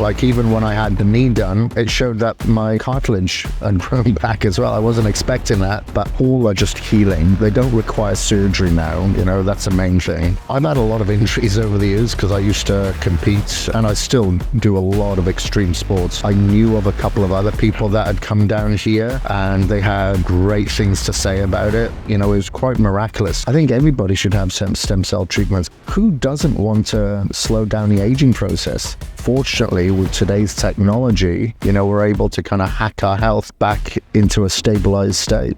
Like even when I had the knee done, it showed that my cartilage had grown back as well. I wasn't expecting that, but all are just healing. They don't require surgery now, that's the main thing. I've had a lot of injuries over the years because I used to compete and I still do a lot of extreme sports. I knew of a couple of other people that had come down here and they had great things to say about it. It was quite miraculous. I think everybody should have some stem cell treatments. Who doesn't want to slow down the aging process? Fortunately, with today's technology, we're able to kind of hack our health back into a stabilized state.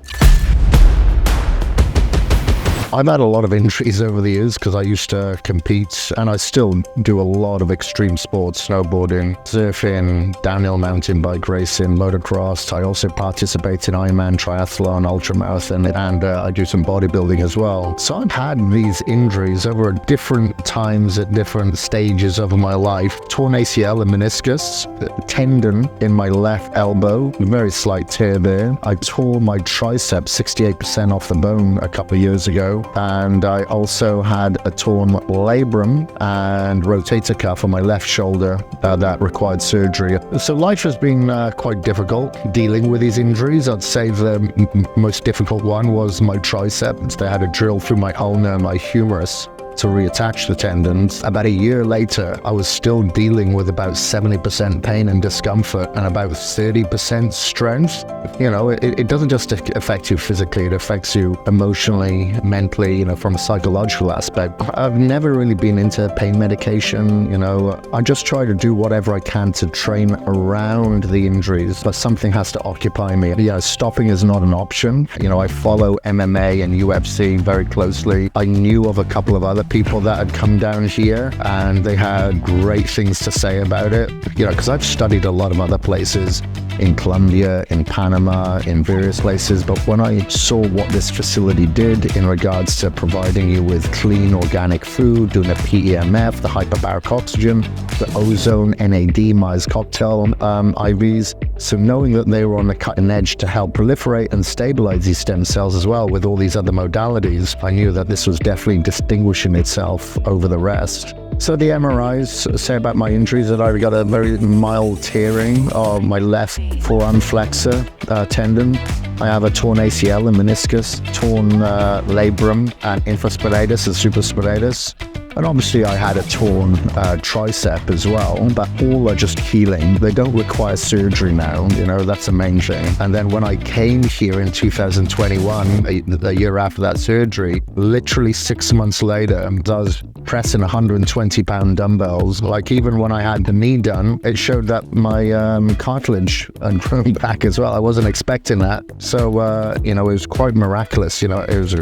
I've had a lot of injuries over the years because I used to compete and I still do a lot of extreme sports, snowboarding, surfing, downhill mountain bike racing, motocross. I also participate in Ironman, triathlon, ultramarathon, and I do some bodybuilding as well. So I've had these injuries over at different times at different stages of my life. Torn ACL and meniscus, tendon in my left elbow, very slight tear there. I tore my tricep 68% off the bone a couple of years ago. And I also had a torn labrum and rotator cuff on my left shoulder that required surgery. So life has been quite difficult dealing with these injuries. I'd say the most difficult one was my tricep. They had a drill through my ulna and my humerus to reattach the tendons. About a year later, I was still dealing with about 70% pain and discomfort and about 30% strength. It doesn't just affect you physically, it affects you emotionally, mentally, from a psychological aspect. I've never really been into pain medication, I just try to do whatever I can to train around the injuries, but something has to occupy me. Stopping is not an option. I follow MMA and UFC very closely. I knew of a couple of other people that had come down here and they had great things to say about it, because I've studied a lot of other places in Colombia, in Panama, in various places, but when I saw what this facility did in regards to providing you with clean organic food, doing the PEMF, the hyperbaric oxygen, the ozone, NAD, Myers cocktail IVs, so knowing that they were on the cutting edge to help proliferate and stabilize these stem cells as well with all these other modalities, I knew that this was definitely distinguishing itself over the rest. So the MRIs say about my injuries that I've got a very mild tearing of my left forearm flexor tendon. I have a torn ACL and meniscus, torn labrum and infraspinatus and supraspinatus. And obviously I had a torn tricep as well, but all are just healing. They don't require surgery now, that's the main thing. And then when I came here in 2021, the year after that surgery, literally 6 months later, I was pressing 120-pound dumbbells. Like even when I had the knee done, it showed that my cartilage had grown back as well. I wasn't expecting that. So, it was quite miraculous. It was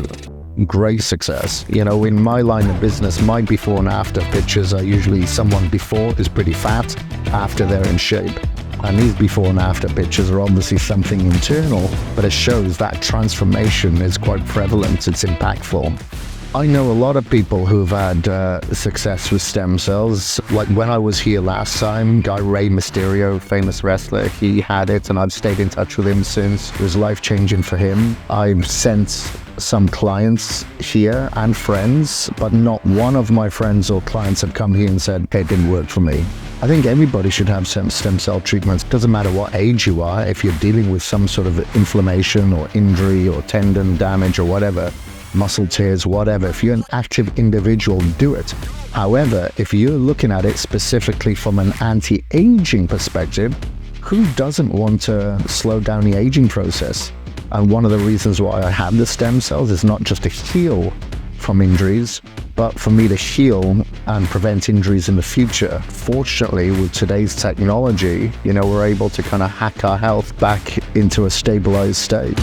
great success. In my line of business, my before and after pictures are usually someone before is pretty fat, after they're in shape. And these before and after pictures are obviously something internal, but it shows that transformation is quite prevalent, it's impactful. I know a lot of people who've had success with stem cells. Like when I was here last time, guy Rey Mysterio, famous wrestler, he had it and I've stayed in touch with him since. It was life-changing for him. I've sent some clients here and friends, but not one of my friends or clients have come here and said, hey, it didn't work for me. I think everybody should have some stem cell treatments. Doesn't matter what age you are, if you're dealing with some sort of inflammation or injury or tendon damage or whatever, muscle tears, whatever. If you're an active individual, do it. However, if you're looking at it specifically from an anti-aging perspective, who doesn't want to slow down the aging process? And one of the reasons why I have the stem cells is not just to heal from injuries, but for me to heal and prevent injuries in the future. Fortunately, with today's technology, we're able to kind of hack our health back into a stabilized state.